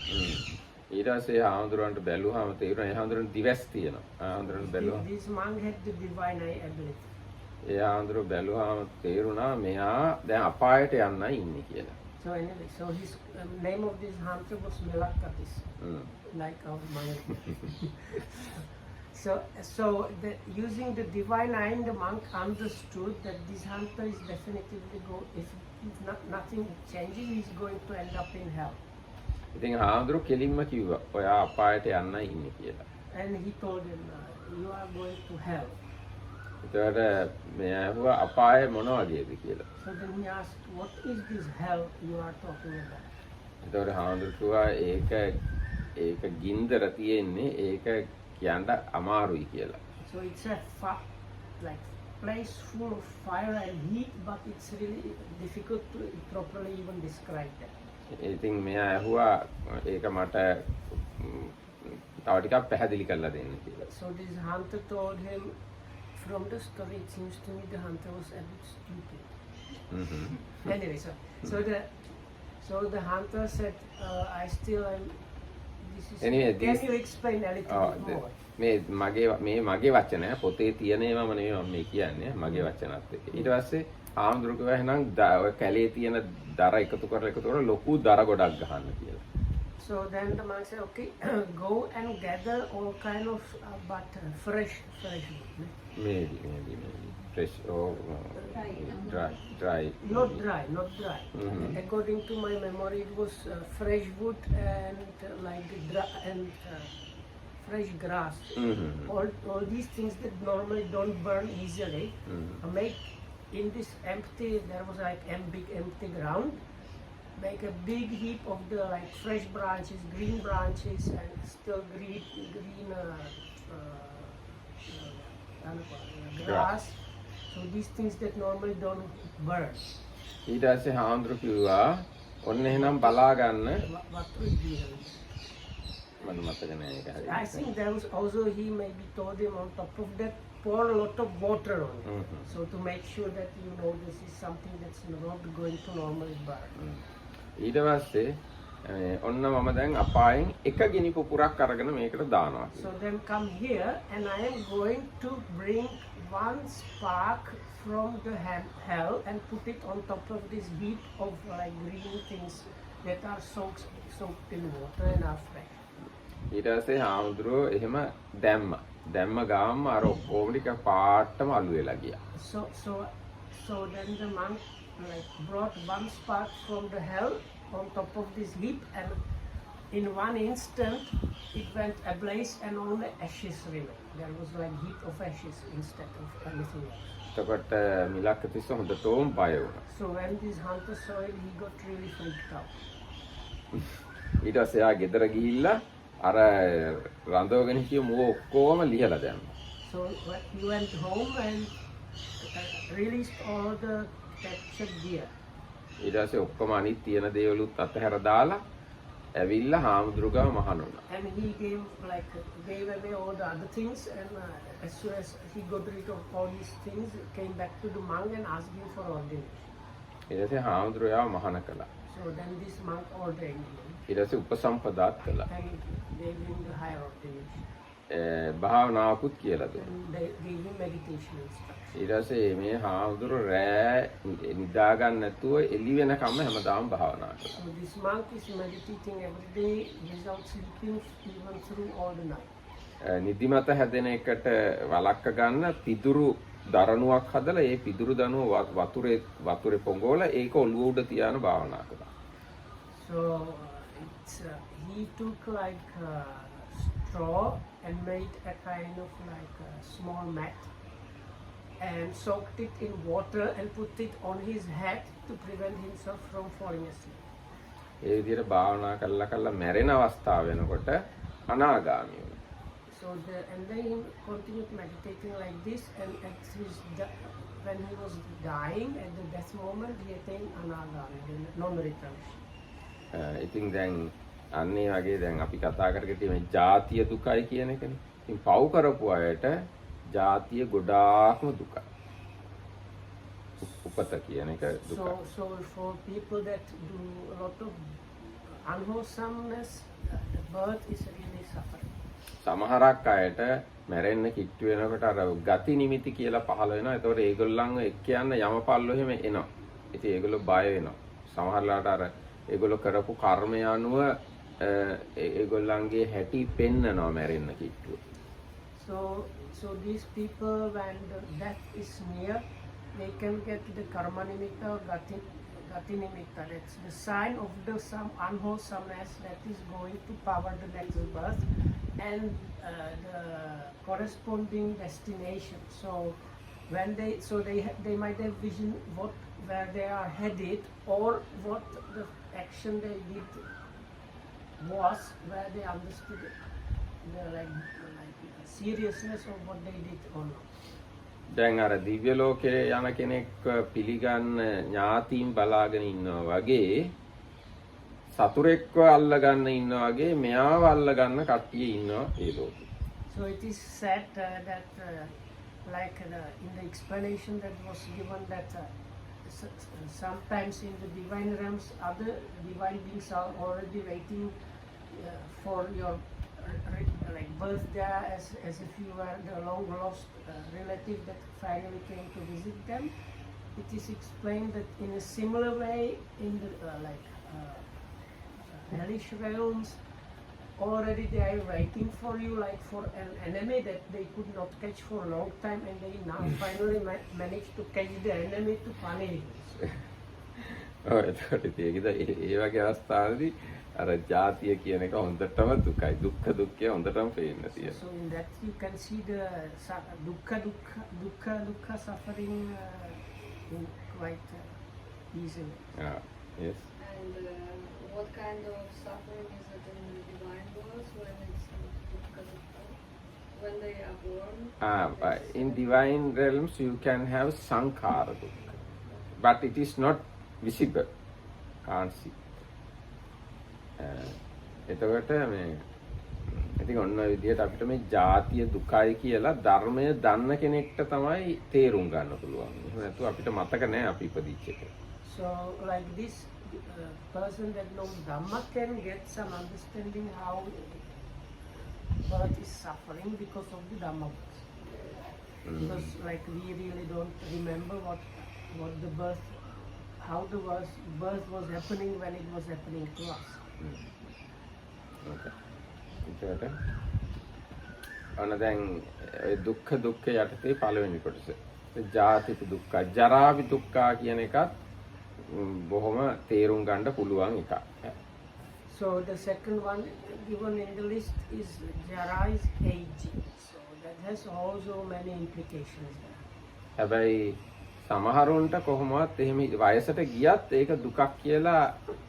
ඊට පස්සේ හාමුදුරුවන්ට බැලුවාම තේරුණා ඒ හාමුදුරුවන්ට දිවස් තියෙනවා. හාමුදුරුවන්ට බැලුවා. This monk had the divine eye ability. ඒ හාමුදුරුවෝ බැලුවාම තේරුණා මෙයා දැන් අපායට යන්නයි ඉන්නේ කියලා. So anyway, so his name of this hunter was Melakatis, like our monk. So using the divine eye, the monk understood that this hunter is definitively if nothing changes, he's going to end up in hell. ඉතින් හාමුදුරුවෝ කෙලින්ම කිව්වා ඔයා අපායට යන්නයි ඉන්නේ කියලා. And he told him, you are going to hell. එතකොට මෙයා ඇහුවා අපාය මොන වගේද කියලා. So then he asked, what is this hell you are talking about? එතකොට හාමුදුරුවෝ ඒක ගින්දර තියෙන්නේ ඒක කියන්න අමාරුයි කියලා. So it's a like place full of fire and heat, but it's really difficult to properly even describe that. ඉතින් මෙයා ඇහුවා ඒක මට තව ටිකක් පැහැදිලි කරලා දෙන්න කියලා. So this hunter told him, from the story it seems to me the hunter was a bit stupid. Anyway, so the hunter said, I still am. Anyway, can you explain a little bit more? මේ මගේ වචනය පොතේ තියෙන ඒවාම නෙවෙයි මම මේ කියන්නේ මගේ වචනත් එක්ක. ඊට පස්සේ ආම්දුරුක එහෙනම් ඔය කැලේ තියෙන දර එකතු කරලා ලොකු දර ගොඩක් ගහන්න කියලා. So then the man said, okay, go and gather all kind of but fresh maybe fresh or dry. Not dry. According to my memory, it was fresh wood and fresh grass. All these things that normally don't burn easily. Make in this there was like big empty ground. Make a big heap of the like fresh branches, green branches, and still green grass. So these things that normally don't burn. ඊට පස්සේ හාමුදුරු කිව්වා ඔන්න එහෙනම් බලා ගන්න. What was this? මම මතක නෑ ඒක හරියට. I think there was also he maybe told him on top of that pour a lot of water on it. So to make sure that this is something that's not going to normally burn. ඊට පස්සේ ඔන්න මම දැන් අපායෙන් එක ගිනි පුපුරක් අරගෙන මේකට දානවා. So then come here and I am going to bring one spark from the hell and put it on top of this heap of like green things that are soaked in water and are fresh. ඊට පස්සේ හාමුදුරුවෝ එහෙම දැම්ම ගාම අර ඔක්කොම ටික පාටම අළු වෙලා ගියා. So then the monk brought one spark from the hell on top of this heap, and in one instant it went ablaze and only ashes remained. There was like heap of ashes instead of anything else. එතකොට මිලක්කතිස්ස හොඳටම බය වුණා. So when this hunter saw it, he got really freaked out. ඊට පස්සේ එයා ගෙදර ගිහිල්ලා අර රඳවගෙන හිටිය මුව ඔක්කොම ලිහලා දැම්මා. So he went home and released all the captured deer. ඊට පස්සේ ඔක්කොම අනිත් තියෙන දේවලුත් අතහැර දාලා ඇවිල්ලා හාමුදුරුවෝ මහාන වුණා. And he gave away all the other things, and as soon as he got rid of all these things, came back to the monk and asked him for ordination. ඊට පස්සේ හාමුදුරුවෝ මහාන කළා. So then this monk ordained him. ඊට පස්සේ උපසම්පදාත් කළා. And gave him the higher ordination. භාවනාවකුත් කියලා දුන්නා. And they gave him meditation instruction. ඊට පස්සේ මේ හාමුදුරුවෝ රෑ නිදා ගන්න නැතුව එළි වෙනකම්ම හැමදාම භාවනා කළා. So this monk is meditating every day without sleeping even through all the night. නිදිමත හැදෙන එකට වළක්ව ගන්න පිදුරු දරණුවක් හදලා ඒ පිදුරු දනුව වතුරේ පොඟවලා ඒක ඔළුව උඩ තියාන භාවනා කළා. So he took like straw and made a kind of like a small mat and soaked it in water and put it on his head to prevent himself from falling asleep. ඒ විදිහට භාවනා කළා මැරෙන අවස්ථාව වෙනකොට අනාගාමී වුණා. And then he continued meditating like this, and when he was dying at the death moment, he attained anagami, the non-return. ඉතින් දැන් අන්නේ වගේ දැන් අපි කතා කරගෙන තියෙන ජාතිය දුකයි කියන එකනේ. ඉතින් පව් කරපු අයට ජාතිය ගොඩාක්ම දුකයි. උපත කියන එක දුකයි. So for people that do a lot of unwholesomeness, the birth is really suffering. සමහරක් අයට මැරෙන්න කිට්ටු වෙනකොට අර ගති නිමිති කියලා පහළ වෙනවා. ඒතකොට ඒගොල්ලන්ව එක්ක යන්න යමපල්ලෝ එහෙම එනවා. ඉතින් ඒගොල්ලෝ බය වෙනවා. සමහරලාට අර ඒගොල්ලෝ කරපු කර්මය අනුව ඒගොල්ලන්ගේ හැටි පෙන්නනවා මැරෙන්න කිට්ටුව. So these people, when the death is near, they can get the karma nimitta or gati nimitta. That's the sign of some unwholesomeness that is going to power the next birth and the corresponding destination. So when they might have vision where they are headed, or what the action they did was, where they understood the seriousness of what they did or not. දැන් අර දිව්‍ය ලෝකේ යන කෙනෙක් පිළිගන්න ඥාතීන් බලාගෙන ඉන්නවා වගේ සතුරෙක්ව අල්ලගන්න ඉන්නවා වගේ මෙයාව අල්ලගන්න කට්ටිය ඉන්නවා ඒ ලෝකේ. So it is said that in the explanation that was given that sometimes in the divine realms other divine beings are already waiting for your birth there as if you were the long lost relative that finally came to visit them. It is explained that in a similar way in the hellish realms already they are waiting for you like for an enemy that they could not catch for a long time, and they now finally managed to catch the enemy to punish you. එතකොට ඒකද ඒ වගේ අවස්ථාවේදී අර ජාතිය කියන එක හොඳටම දුකයි. දුක්ඛය හොඳටම පේන්න තියෙනවා. So in that you can see the dukkha suffering in quite easily. Yeah. Yes. And what kind of suffering is it in the divine worlds when it's when they are born? In divine realms you can have sankhara dukkha, but it is not visible. Can't see. එතකොට මේ ඉතින් ඔන්න ඔය විදිහට අපිට මේ ජාතිය දුකයි කියලා ධර්මය දන්න කෙනෙක්ට තමයි තේරුම් ගන්න පුළුවන්. එහෙම නැතුව අපිට මතක නැහැ අපි ඉපදිච්ච එක. So like this person that knows Dhamma can get some understanding how birth is suffering because of the Dhamma books. Because like we really don't remember what the birth, how the birth was happening when it was happening to us. Okay. අන්න දැන් දුක්ඛ යටතේ පළවෙනි කොටස. ජාතික දුක්ඛ, ජරාවි දුක්ඛ කියන එකත් බොහොම තේරුම් ගන්න පුළුවන් එකක්. So the second one given in the list is Jara is aging. So that has also many implications there. හැබැයි සමහරුන්ට කොහොමවත් එහෙම වයසට ගියත් ඒක දුකක් කියලා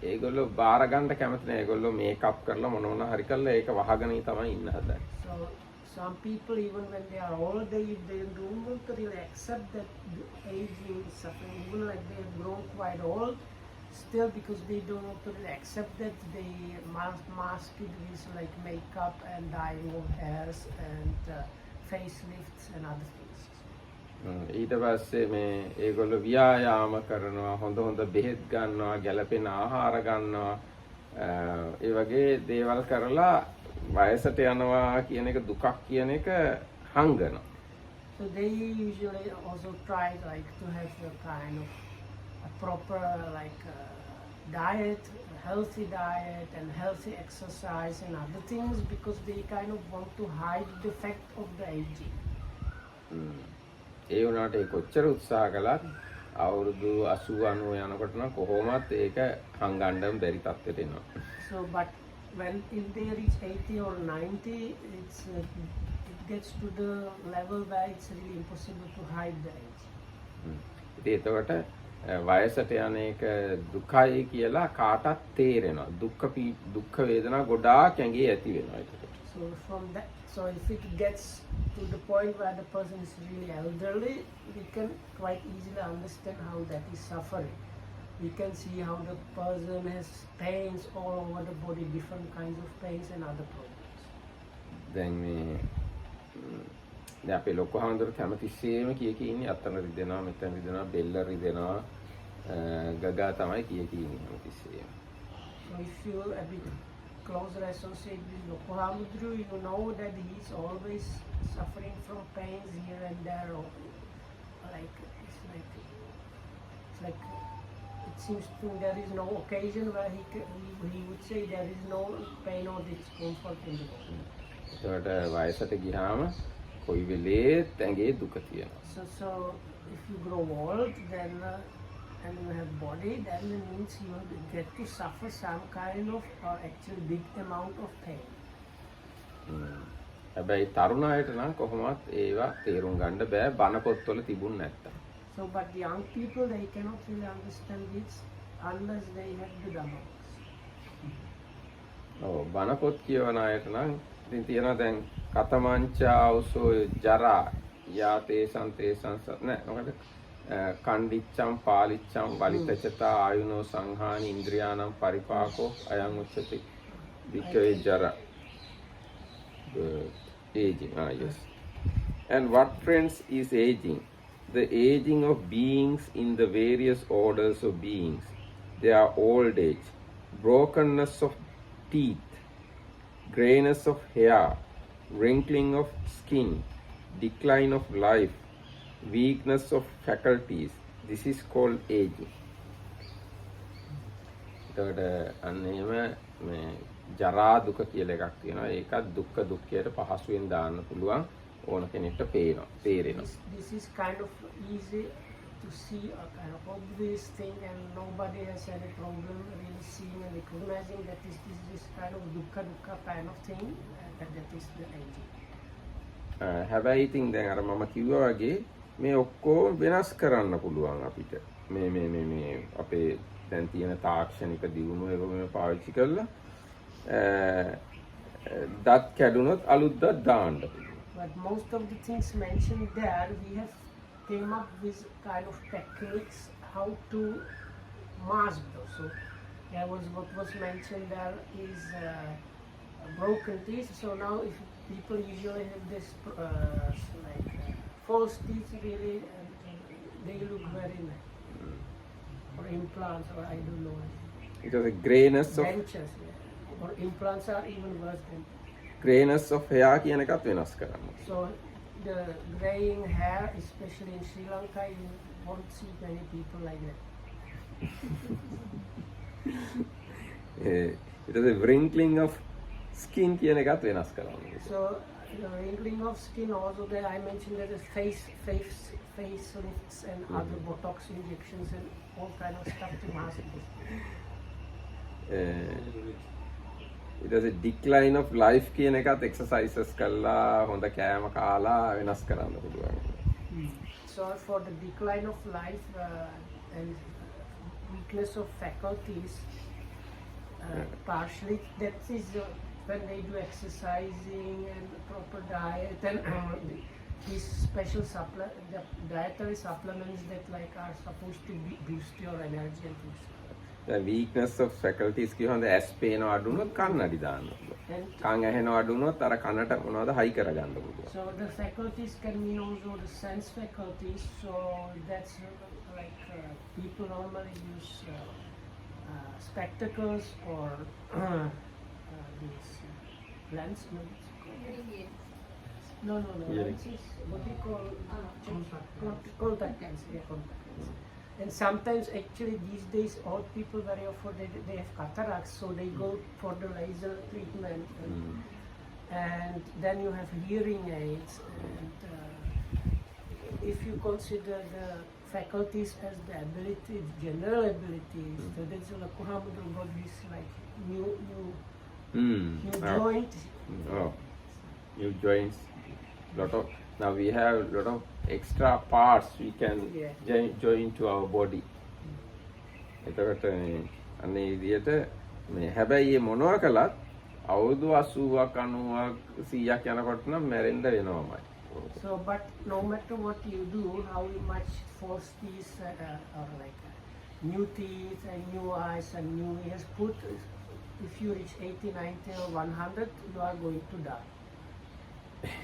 ඒගොල්ලෝ බාර ගන්න කැමති නැහැ. ඒගොල්ලෝ මේකප් කරලා මොන හරි කරලා ඒක වහගෙන තමයි ඉන්න හදන්නේ. So some people even when they are old they don't want to really accept that the aging is suffering, even like they have grown quite old still, because they don't want to really accept that they mask it with like makeup and dyeing of hairs and facelifts and other things. ඊට පස්සේ මේ ඒගොල්ලෝ ව්‍යායාම කරනවා, හොඳ බෙහෙත් ගන්නවා, ගැළපෙන ආහාර ගන්නවා, ඒ වගේ දේවල් කරලා වයසට යනවා කියන එක දුකක් කියන එක හංගනවා. So they usually also try like to have a kind of a proper diet, healthy diet and healthy exercise and other things, because they kind of want to hide the fact of the aging. ඒ වුණාට ඒ කොච්චර උත්සාහ කළත් අවුරුදු 80 90 යනකොට නම් කොහොමත් ඒක හංගන්නම බැරි තත්ත්වයට එනවා. So but when if they reach 80 or 90, it gets to the level where it's really impossible to hide the age. ඉතින් එතකොට වයසට යන එක දුකයි කියලා කාටත් තේරෙනවා. දුක්ඛ වේදනා ගොඩාක් ඇඟේ ඇති වෙනවා ඒකට. So from that, so if it gets to the point where the person is really elderly, we can quite easily understand how that is suffering. We can see how the person has pains all over the body, different kinds of pains and other problems. දැන් මේ දැන් අපේ ලොකු හාමුදුරුවෝ කැමතිස්සෙම කිය ඉන්නේ අතන රිදෙනවා මෙතන රිදෙනවා බෙල්ල රිදෙනවා ගගා තමයි කිය ඉන්නේ කැමතිස්සෙම. So if you a bit closer associate with Loku Hamudru, you know that he is always suffering from pains here and there, or like it seems to there is no occasion where he would say there is no pain or discomfort in the body. ඒකට වයසට ගියාම කොයි වෙලේත් ඇඟේ දුක තියෙනවා. So if you grow old, then and you have body, then it means you will get to suffer some kind of or actually big amount of pain. හැබැයි තරුණයට නම් කොහොමවත් ඒවා තේරුම් ගන්න බෑ බණ පොත්වල තිබුණ නැත්තම්. So but the young people, they cannot really understand this unless they have the Dhamma. ඔව් බණ පොත් කියවන අයට නම් ඉතින් තියෙනවා දැන් කතමංචාවසෝ ජරා යාතේසං තේසං නෑ මොකද කණ්ඩිච්ඡම් පාලිච්ඡම් වලිතචතා ආයුනෝ සංහානි ඉන්ද්‍රියානම් පරිපාකෝ අයං උච්චති වික්ඛවේ ජරා aging. Yes. And what, friends, is aging? The aging of beings in the various orders of beings. They are old age, brokenness of teeth, grayness of hair, wrinkling of skin, decline of life, weakness of faculties. This is called aging. එතකොට අන්න එහෙම මේ ජරා දුක කියලා එකක් තියෙනවා. ඒකත් දුක්ඛ දුක්ඛයට පහසුවෙන් දාන්න පුළුවන් ඕන කෙනෙක්ට තේරෙනවා. This is kind of easy to see, a kind of obvious thing, and nobody has any problem really seeing and recognizing that this kind of dukkha kind of thing, that is the aging. හැබැයි ඉතින් දැන් අර මම කිව්වා වගේ මේ ඔක්කොම වෙනස් කරන්න පුළුවන් අපිට. මේ අපේ දැන් තියෙන තාක්ෂණික දියුණුව ඒකම පාවිච්චි කරලා දත් කැඩුනොත් අලුත් දත් දාන්න පුළුවන්. But most of the things mentioned there, we have came up with kind of techniques how to mask those. So there was what was mentioned there is broken teeth. So now if people usually have this false teeth really, they look very nice. Or implants, or I don't know. It was a grayness of dentures, yeah. Or implants are even worse than. grayness of hair කියන එකත් වෙනස් කරන්න. So the graying hair, especially in Sri Lanka, you won't see many people like that. It was a wrinkling of skin කියන එකත් වෙනස් කරන්න. So the wrinkling of skin also there I mentioned that the face lifts and other Botox injections and all kind of stuff to mask this. It was a decline of life කියන එකත් exercises කළා හොඳ කෑම කාලා වෙනස් කරන්න පුළුවන්. So for the decline of life and weakness of faculties, partially that is when they do exercising and proper diet and these special dietary supplements that like are supposed to boost your energy and things. The weakness of faculties කියවන ඇස් පේන අඩු වුණොත් කන් අඩි දාන්න පුළුවන්. කන් ඇහෙන අඩු වුණොත් අර කනට මොනවද හයි කරගන්න පුළුවන්. So the faculties can mean also the sense faculties. So that's like people normally use spectacles or these lens. No. Lenses. What do you call contact lens? Yeah, contact lens. And sometimes actually these days old people very often they have cataracts, so they go for the laser treatment. And then you have hearing aids. And if you consider the faculties as the ability, general abilities, so that's what Kuhamudru got this like new new joint. Oh, new joints. Lot of now we have lot of extra parts we can join to our body. එතකොට අනේ විදියට මේ හැබැයි මේ මොනවා කළත් අවුරුදු 80ක් 90ක් 100ක් යනකොට නම් මැරෙන්න වෙනවමයි. So, but no matter what you do, how much force these or like new teeth and new eyes and new ears put, if you reach 80, 90 or 100, you are going to die.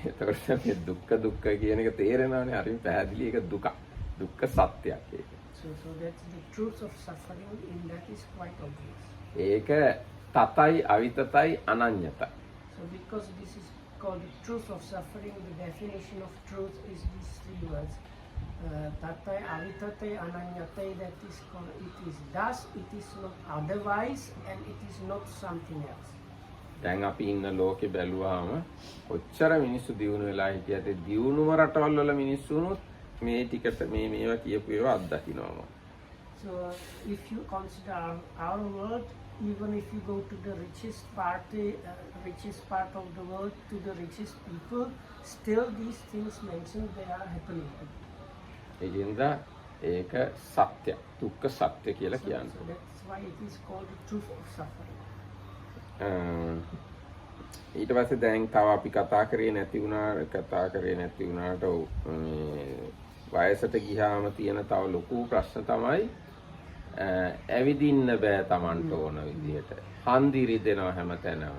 එතකොට මේ දුක්ඛ කියන එක තේරෙනවානේ හරිම පැහැදිලි ඒක දුක්ඛ සත්‍යයක් ඒක. So that's the truth of suffering, and that is quite obvious. ඒක තතයි අවිතතයි අනඤ්‍යතයි. So because this is called the truth of suffering, the definition of truth is these three words. Tatai, avitatai, ananyatai, that is called, it is thus, it is not otherwise, and it is not something else. දැන් අපි ඉන්න ලෝකේ බැලුවාම කොච්චර මිනිස්සු දියුණු වෙලා හිටියද දියුණුම රටවල් වල මිනිස්සුනුත් මේ ටිකට මේවා කියපු ඒවා අත්දකින්නවා. So if you consider our world, even if you go to the richest part of the world, to the richest people, still these things mentioned, they are happening. ඒකින්ද ඒක සත්‍ය දුක්ඛ සත්‍ය කියලා කියන්නේ. So that's why it is called the truth of suffering. ඊට පස්සේ දැන් තව අපි කතා කරේ නැති වුණාට වයසට ගියාම තියෙන තව ලොකු ප්‍රශ්න තමයි ඇවිදින්න බෑ Tamanට ඕන විදිහට. හන්දි රිදෙනවා හැමතැනම.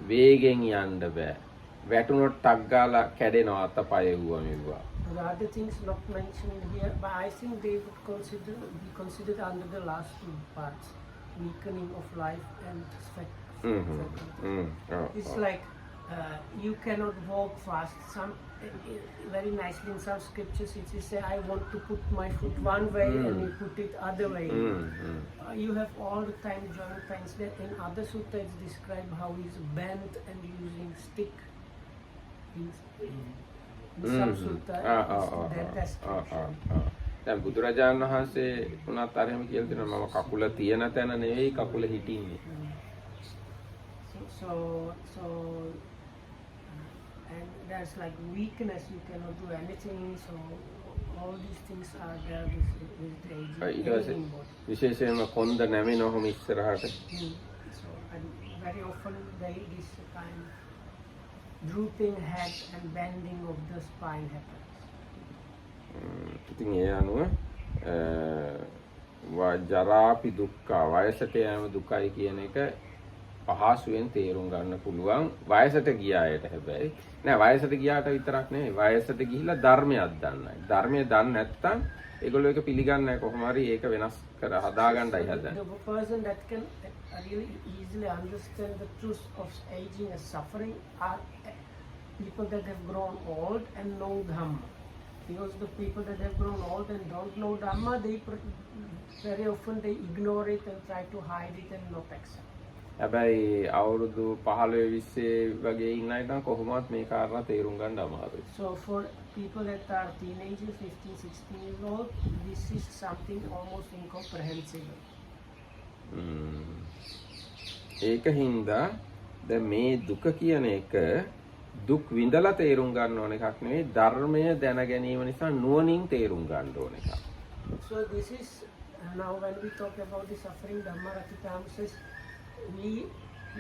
වේගෙන් යන්න බෑ. වැටුනොත් ටක් ගාලා කැඩෙනවා අතපය මෙවුවා. The other things not mentioned here, but I think they would be considered under the last two parts, weakening of life and it's like you cannot walk fast. Some very nicely in some scriptures it is say, I want to put my foot one way and you put it other way. You have all the time joint pains. That in other sutta it's described how he's bent and using stick. In some sutta that description. දැන් බුදුරජාණන් වහන්සේ උනත් අර එහෙම කියලා දෙනවා මම කකුල තියෙන තැන නෙවෙයි කකුල හිටින්නේ. So and there's like weakness, you cannot do anything. So all these things are there with the aging body. විශේෂයෙන්ම කොන්ද නැමෙනවම ඉස්සරහට. So and very often this kind of drooping head and bending of the spine happens. ඉතින් ඒ අනුව ජරාපි දුක්ඛ වයසට යෑම දුකයි කියන එක පහසුවෙන් තේරුම් ගන්න පුළුවන් වයසට ගිය අයට. හැබැයි නෑ වයසට ගියාට විතරක් නෙවෙයි වයසට ගිහිල්ලා ධර්මයක් දන්නයි. ධර්මය දන්නේ නැත්නම් ඒගොල්ලෝ ඒක පිළිගන්නේ නැහැ කොහොම හරි ඒක වෙනස් කර හදා ගන්නයි හදන්නේ. The person that can really easily understand the truth of aging and suffering are people that have grown old and know Dhamma. Because the people that have grown old and don't know Dhamma, very often they ignore it and try to hide it and not accept. හැබැයි අවුරුදු 15 20 වගේ ඉන්න අය නම් කොහොමවත් මේ කාරණා තේරුම් ගන්න අමාරුයි. So for people that are teenagers, 15, 16 years old, this is something almost incomprehensible. ඒක හින්දා දැන් මේ දුක කියන එක දුක් විඳලා තේරුම් ගන්න ඕන එකක් නෙවෙයි ධර්මය දැන ගැනීම නිසා නුවණින් තේරුම් ගන්න ඕන එකක්. So this is now when we talk about the suffering, Dhammarathitam says we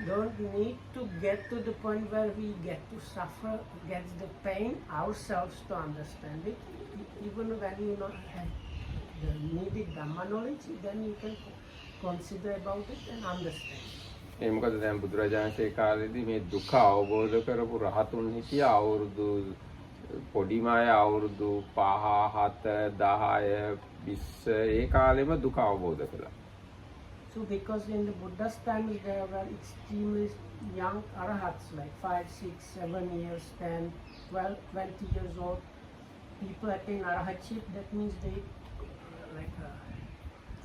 don't need to get to the point where we get to suffer, get the pain ourselves to understand it. Even when you not have the needed Dhamma knowledge, then you can consider about it and understand. ඒ මොකද දැන් බුදුරජාණන්සේ කාලේදී මේ දුක අවබෝධ කරපු රහතුන් හිටියා අවුරුදු පොඩිම අය අවුරුදු 5 7 10 20 ඒ කාලෙම දුක අවබෝධ කළා. So because in the Buddha's time there were extremely young arahats like 5, 6, 7 years, 10, 12, 20 years old. People attain arahatship, that means they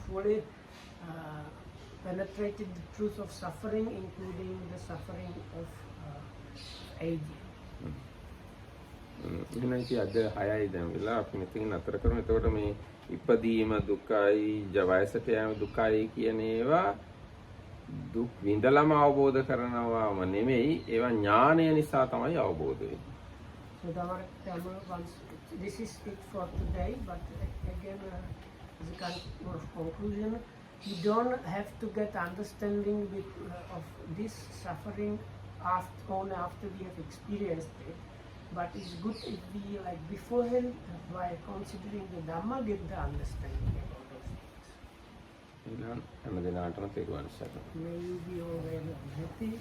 fully penetrated the truth of suffering, including the suffering of aging. එහෙනම් ඉතින් අද 6යි දැන් වෙලා අපි මෙතනින් අතර කරමු. එතකොට මේ ඉපදීම දුකයි, වයසට යෑම දුකයි කියන ඒවා දුක් විඳලම අවබෝධ කරනවාම නෙමෙයි ඒවා ඥානය නිසා තමයි අවබෝධ වෙන්නේ. So this is it for today, but again, as a kind of conclusion, you don't have to get understanding of this suffering only after we have experienced it. But it's good if we, like beforehand, by considering the Dhamma, get the understanding about those things. හැම දිනාටම තෙරුවන් සරණයි. May you be all very happy.